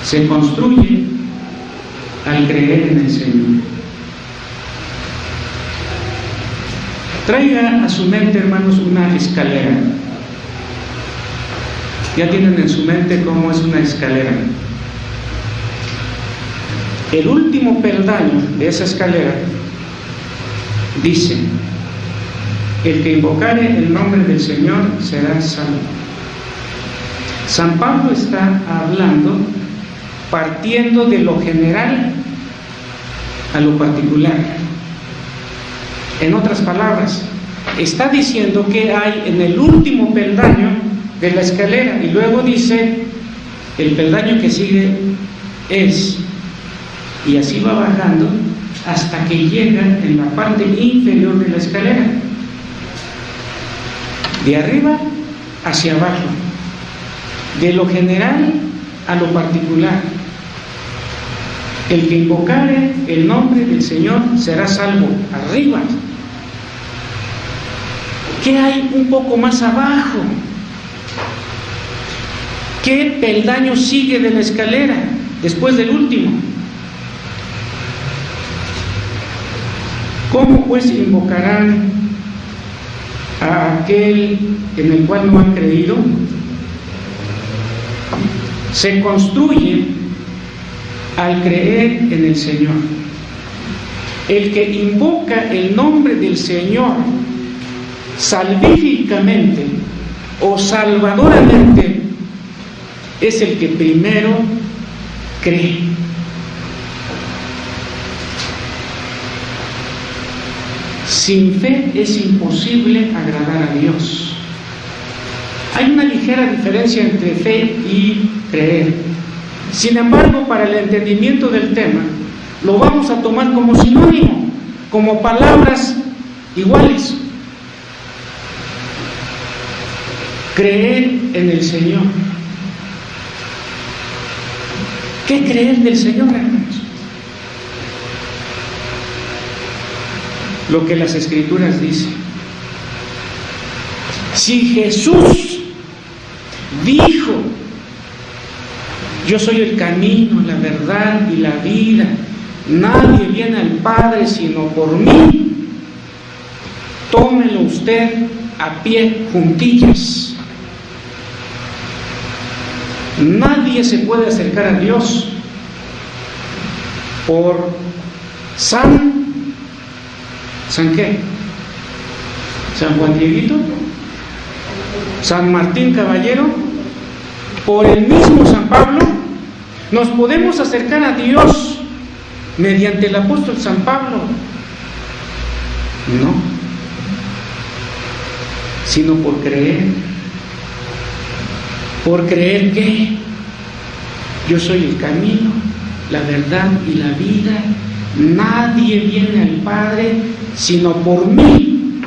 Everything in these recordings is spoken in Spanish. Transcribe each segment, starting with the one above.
se construye al creer en el Señor. Traiga a su mente, hermanos, una escalera. Ya tienen en su mente cómo es una escalera. El último peldaño de esa escalera dice: el que invocare el nombre del Señor será salvo. San Pablo está hablando partiendo de lo general a lo particular. En otras palabras, está diciendo que hay en el último peldaño de la escalera, y luego dice: el peldaño que sigue es, y así va bajando hasta que llega en la parte inferior de la escalera, de arriba hacia abajo, de lo general a lo particular. El que invocare el nombre del Señor será salvo. Arriba. ¿Qué hay un poco más abajo? ¿Qué peldaño sigue de la escalera después del último? ¿Cómo pues invocarán a aquel en el cual no han creído? Se construye al creer en el Señor. El que invoca el nombre del Señor salvíficamente o salvadoramente es el que primero cree. Sin fe es imposible agradar a Dios. Hay una ligera diferencia entre fe y creer. Sin embargo, para el entendimiento del tema, lo vamos a tomar como sinónimo, como palabras iguales. Creer en el Señor. ¿Qué creer del Señor, hermanos? Lo que las Escrituras dicen. Si Jesús dijo: yo soy el camino, la verdad y la vida, nadie viene al Padre sino por mí, tómelo usted a pie juntillas. Nadie se puede acercar a Dios por ¿San qué? ¿San Juan Dieguito? ¿San Martín Caballero? Por el mismo San Pablo. Nos podemos acercar a Dios mediante el apóstol San Pablo. No, sino por creer. ¿Por creer qué? Yo soy el camino, la verdad y la vida. Nadie viene al Padre sino por mí.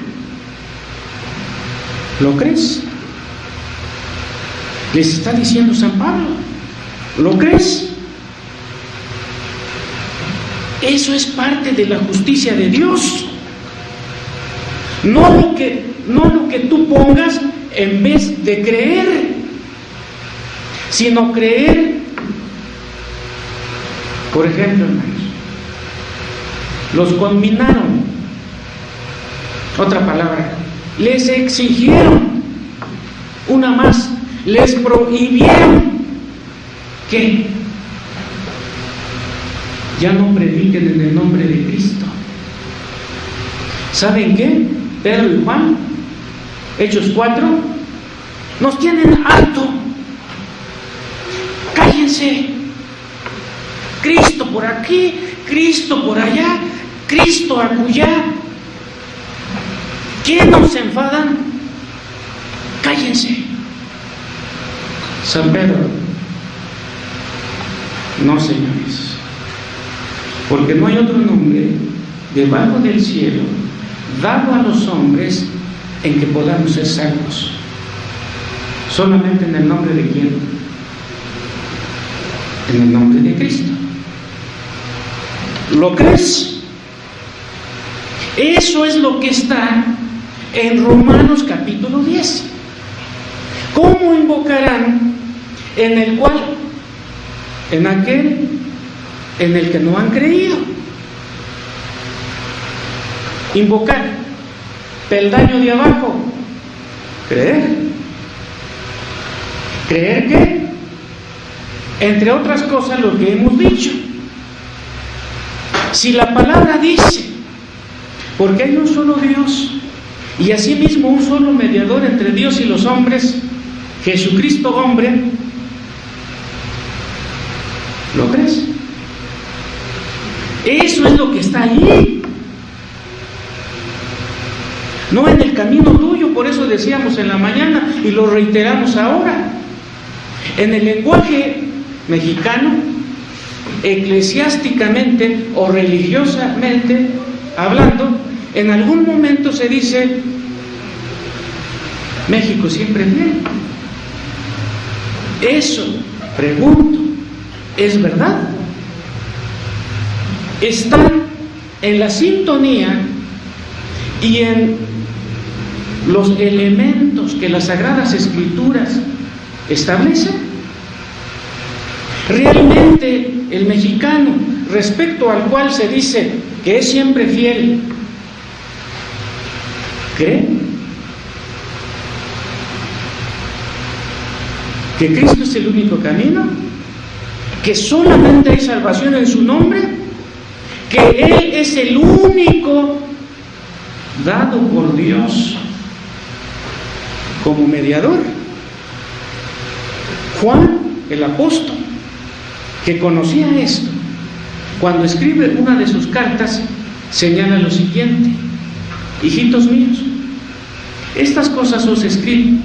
¿Lo crees? Les está diciendo San Pablo. ¿Lo crees? Eso es parte de la justicia de Dios. No lo que tú pongas en vez de creer, sino creer. Por ejemplo, hermanos, los conminaron. Otra palabra, les exigieron. Una más, les prohibieron. ¿Qué? Ya no prediquen en el nombre de Cristo. ¿Saben qué? Pedro y Juan, Hechos 4, nos tienen harto. Cállense. Cristo por aquí, Cristo por allá, Cristo acullá. ¿Quién nos enfadan? Cállense. San Pedro: no, señores, porque no hay otro nombre debajo del cielo dado a los hombres en que podamos ser salvos. Solamente en el nombre de ¿quién? En el nombre de Cristo. ¿Lo crees? Eso es lo que está en Romanos capítulo 10. ¿Cómo invocarán en el cual en aquel en el que no han creído. Invocar, peldaño de abajo, creer. ¿Creer qué? Entre otras cosas, lo que hemos dicho. Si la palabra dice, porque hay un solo Dios y asimismo un solo mediador entre Dios y los hombres, Jesucristo hombre, ¿lo crees? Eso es lo que está allí, no en el camino tuyo. Por eso decíamos en la mañana y lo reiteramos ahora, en el lenguaje mexicano, eclesiásticamente o religiosamente hablando, en algún momento se dice México siempre fiel. Eso, pregunto, ¿es verdad? ¿Están en la sintonía y en los elementos que las Sagradas Escrituras establecen? Realmente el mexicano, respecto al cual se dice que es siempre fiel, ¿cree que Cristo es el único camino? ¿Que solamente hay salvación en su nombre? ¿Que Él es el único dado por Dios como mediador? Juan, el apóstol, que conocía esto, cuando escribe una de sus cartas, señala lo siguiente: hijitos míos, estas cosas os escribo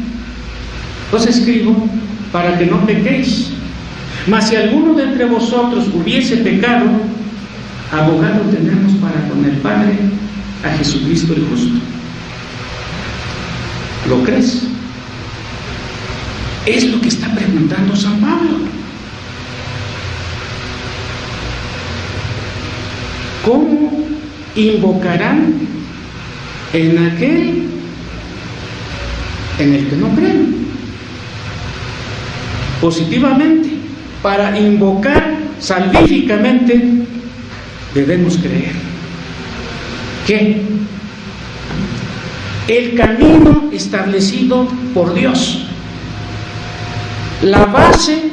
para que no pequéis. Mas si alguno de entre vosotros hubiese pecado, abogado tenemos para con el Padre, a Jesucristo el justo. ¿Lo crees? Es lo que está preguntando San Pablo. ¿Cómo invocarán en aquel en el que no creen? Positivamente, para invocar salvíficamente debemos creer que el camino establecido por Dios, la base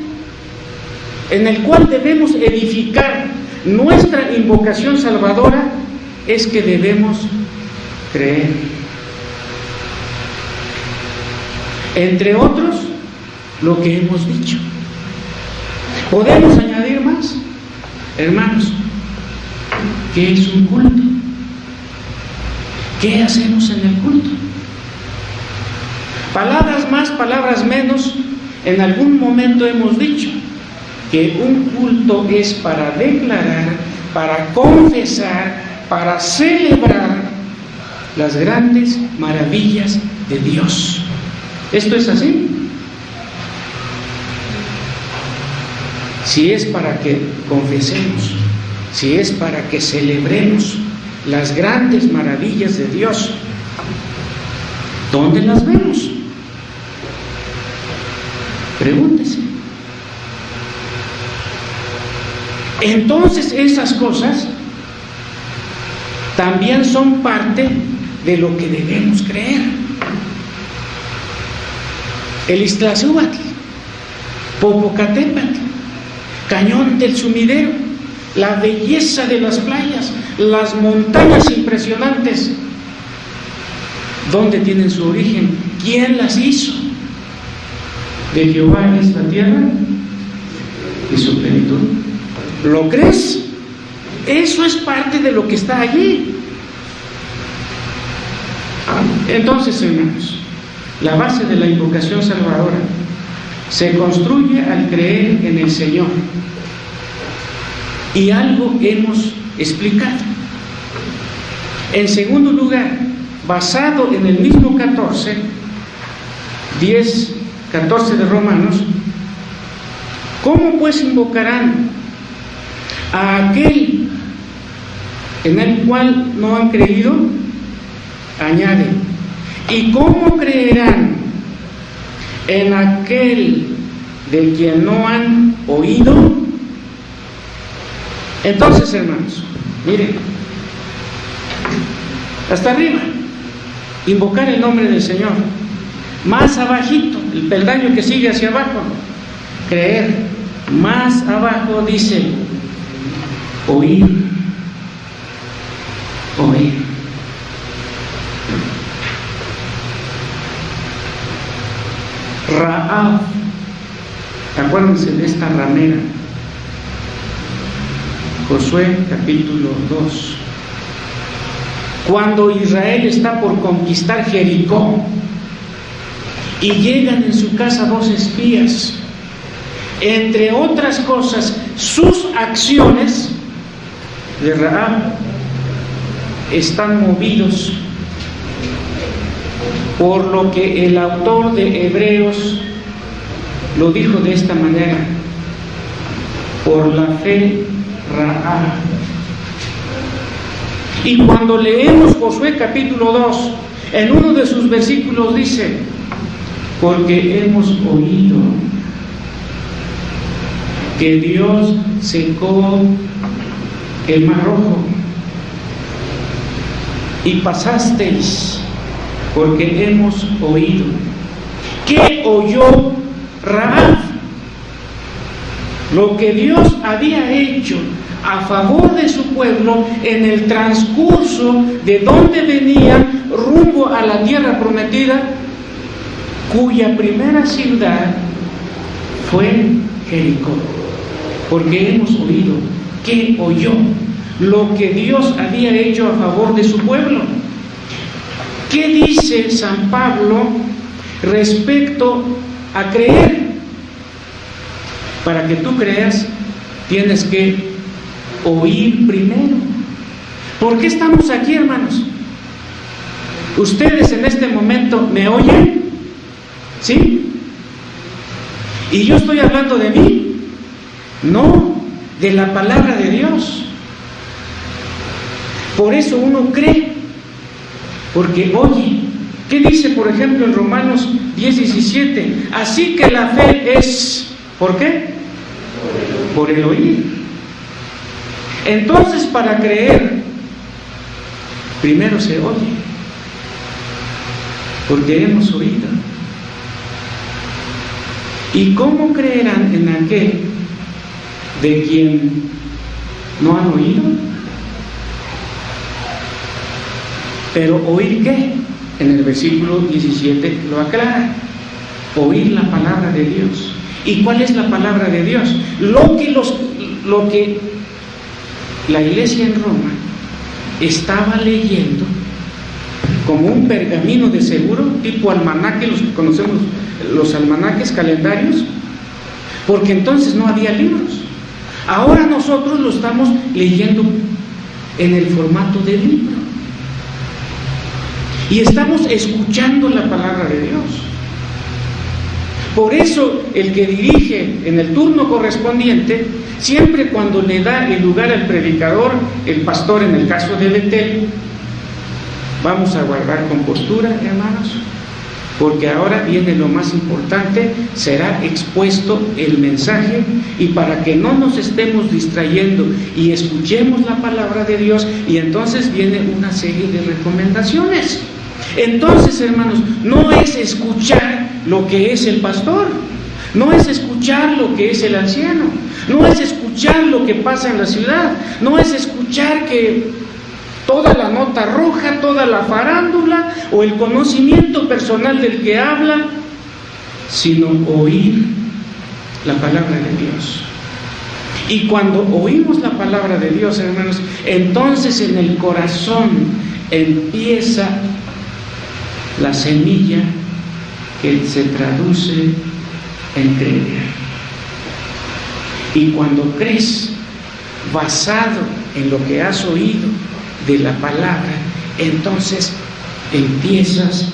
en el cual debemos edificar nuestra invocación salvadora, es que debemos creer. Entre otros, lo que hemos dicho. ¿Podemos añadir más? Hermanos, ¿qué es un culto? ¿Qué hacemos en el culto? Palabras más, palabras menos, en algún momento hemos dicho que un culto es para declarar, para confesar, para celebrar las grandes maravillas de Dios. ¿Esto es así? Si es para que confesemos, si es para que celebremos las grandes maravillas de Dios, ¿dónde las vemos? Pregúntese. Entonces esas cosas también son parte de lo que debemos creer. El Iztaccíhuatl, Popocatépetl, Cañón del Sumidero, la belleza de las playas, las montañas impresionantes, ¿dónde tienen su origen? ¿Quién las hizo? De Jehová es la tierra y su plenitud. ¿Lo crees? Eso es parte de lo que está allí. Entonces, hermanos, la base de la invocación salvadora se construye al creer en el Señor. Y algo hemos explicado. En segundo lugar, basado en el mismo 14 de Romanos, ¿cómo pues invocarán a aquel en el cual no han creído? Añade, ¿y cómo creerán en aquel de quien no han oído? Entonces, hermanos, miren, hasta arriba, invocar el nombre del Señor. Más abajito, el peldaño que sigue hacia abajo, creer. Más abajo dice, oír. Oír. Raab, acuérdense de esta ramera. Josué capítulo 2. Cuando Israel está por conquistar Jericó y llegan en su casa 2 espías, entre otras cosas, sus acciones de Raab están movidos por lo que el autor de Hebreos lo dijo de esta manera: por la fe Raab. Y cuando leemos Josué capítulo 2, en uno de sus versículos dice: porque hemos oído que Dios secó el mar Rojo y pasasteis, porque hemos oído. ¿Qué oyó Raab? Lo que Dios había hecho a favor de su pueblo en el transcurso de donde venían rumbo a la tierra prometida, cuya primera ciudad fue Jericó. Porque hemos oído. ¿Qué oyó? Lo que Dios había hecho a favor de su pueblo. ¿Qué dice San Pablo respecto a creer? Para que tú creas, tienes que oír primero. ¿Por qué estamos aquí, hermanos? ¿Ustedes en este momento me oyen? ¿Sí? ¿Y yo estoy hablando de mí? No, de la palabra de Dios. Por eso uno cree, porque oye. ¿Qué dice, por ejemplo, en Romanos 10:17? Así que la fe es, ¿por qué? Por el oír. Entonces, para creer, primero se oye, porque hemos oído. ¿Y cómo creerán en aquel de quien no han oído? Pero ¿oír qué? En el versículo 17 lo aclara: oír la palabra de Dios. ¿Y cuál es la palabra de Dios? Lo que la iglesia en Roma estaba leyendo como un pergamino de seguro, tipo almanaque, los que conocemos los almanaques, calendarios, porque entonces no había libros. Ahora nosotros lo estamos leyendo en el formato de libro y estamos escuchando la palabra de Dios. Por eso el que dirige en el turno correspondiente, siempre cuando le da el lugar al predicador, el pastor en el caso de Betel, vamos a guardar compostura, hermanos, porque ahora viene lo más importante: será expuesto el mensaje, y para que no nos estemos distrayendo y escuchemos la palabra de Dios, y entonces viene una serie de recomendaciones. Entonces, hermanos, no es escuchar lo que es el pastor, no es escuchar lo que es el anciano, no es escuchar lo que pasa en la ciudad, no es escuchar que toda la nota roja, toda la farándula o el conocimiento personal del que habla, sino oír la palabra de Dios. Y cuando oímos la palabra de Dios, hermanos, entonces en el corazón empieza la semilla que se traduce en creer. Y cuando crees, basado en lo que has oído de la palabra, entonces empiezas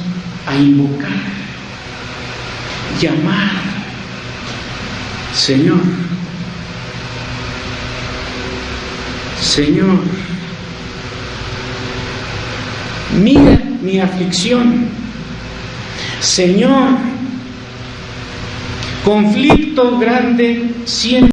a invocar, llamar: Señor, Señor, mira mi aflicción. Señor, conflicto grande siento.